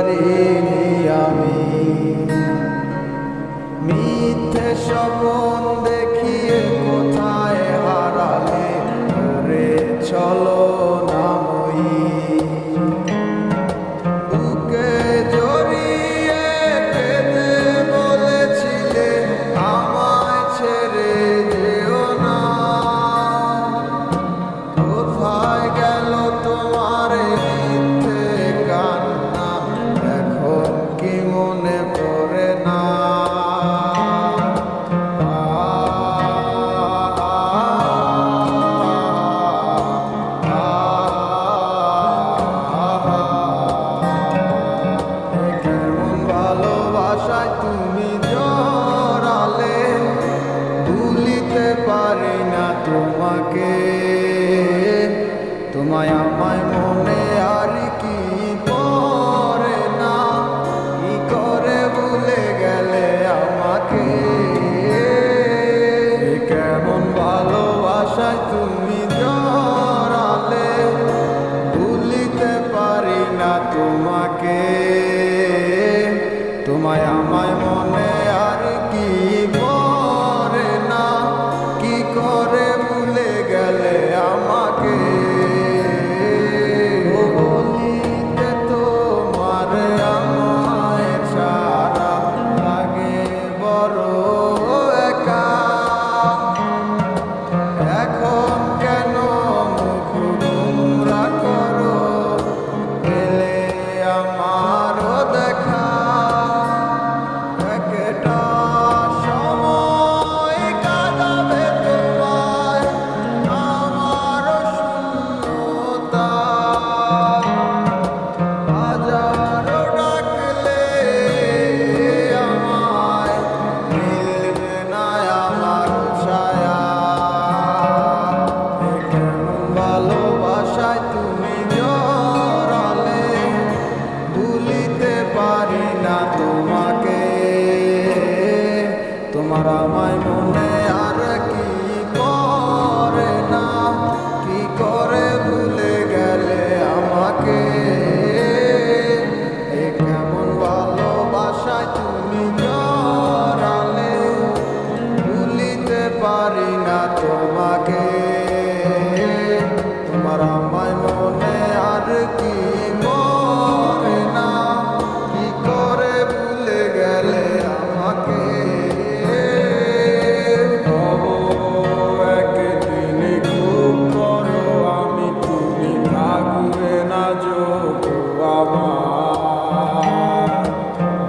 পারিনি আমি। মিথ্যে স্বপন দেখিয়ে কোথায় হারালে ধরে চলো নামই। বুকে জড়িয়ে কেঁদে বলেছিলে আমায় ছেড়ে যেও না। কোথায় গেল তোমার মিথ্যে কান্না, এখন কি মনে পড়ে না? কেমন ভালোবাসায় তুমি জড়ালে, ভুলিতে পারি না তোমাকে। তোমায় আমায় মনে আর কি পড়ে না, কি করে ভুলে গেলে আমাকে। কেমন ভালোবাসায় তুমি জড়ালে, ভুলিতে পারি না তোমাকে। তোমায় আমায় মনে আর কি পড়ে না, কি করে ভুলে গেলে আমাকে। বলিতে তোমার আমায় ছাড়া লাগে বড় একা। এখন কেন মুখ গোমরা করো, পেলে আমারও দেখা। একটা সময় কাঁদাবে তোমায় আমারও শূন্যতা। হাজারো ডাকলে আমায় মিলবে না আমার ছায়া। কেমন ভালোবাসায় তুমি জড়ালে, ভুলিতে পারি না তোমাকে। তোমার আমায় মনে আর কি পড়ে না, কি করে ভুলে গেলে আমাকে। কেমন ভালোবাসায় তুমি জড়ালে, ভুলিতে পারি না তোমাকে। তোমার আমায় মনে আর কি পড়ে না, কি করে ভুলে গেলে আমাকে। একদিন খুব বড় আমি, তুমি থাকবে না যোগ আমার।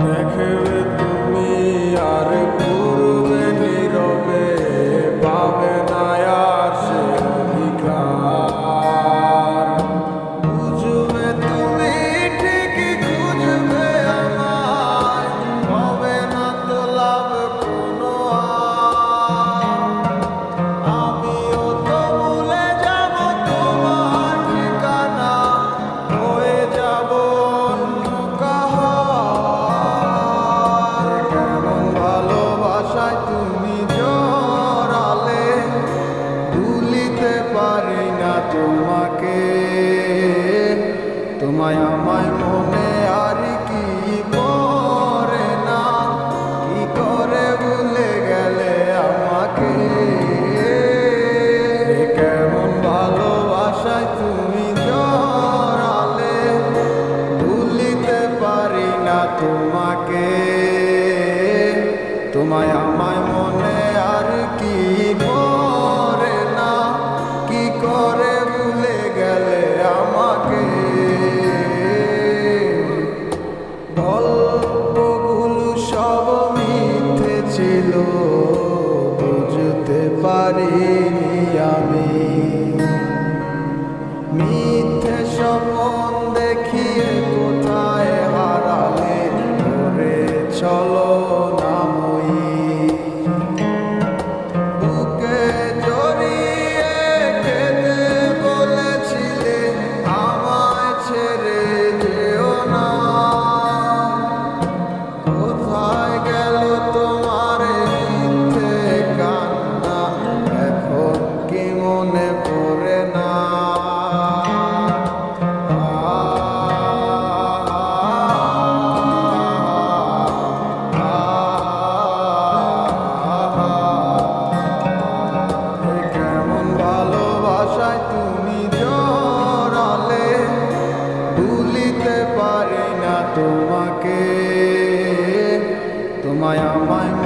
দেখবে তুমি আর ঘুরবে নীরবে, পাবে না আর সে অধিকার। বুঝবে তুমি ঠিকই খুঁজবে আমায়, হবে না তো লাভ কোনো আর। আমিও তো ভুলে যাব তোমার ঠিকানা, হয়ে যাব অন্য কাহার। কেমন ভালোবাসায় তুমি জড়ালে, ভুলিতে পারি না তোমাকে। তোমায় আমায় মনে আর কি পড়ে না, কি করে ভুলে গেলে আমাকে। কেমন ভালোবাসায় তুমি জড়ালে, ভুলিতে পারি না তোমাকে। তোমায় আমায় মনে আর কি পড়ে না, কি করে ভুলে গেলে আমাকে। গল্পগুলো সব মিথ্যে ছিল, বুঝতে পারিনি আমি। মিথ্যে স্বপন দেখিয়ে কোথায় হারালে ধরে চলো নামই। বুকে জড়িয়ে কেঁদে বলেছিলে আমায় ছেড়ে যেও না। কোথায় গেল তোমার মিথ্যে কান্না, এখন তোমাকে, তোমায় আমায়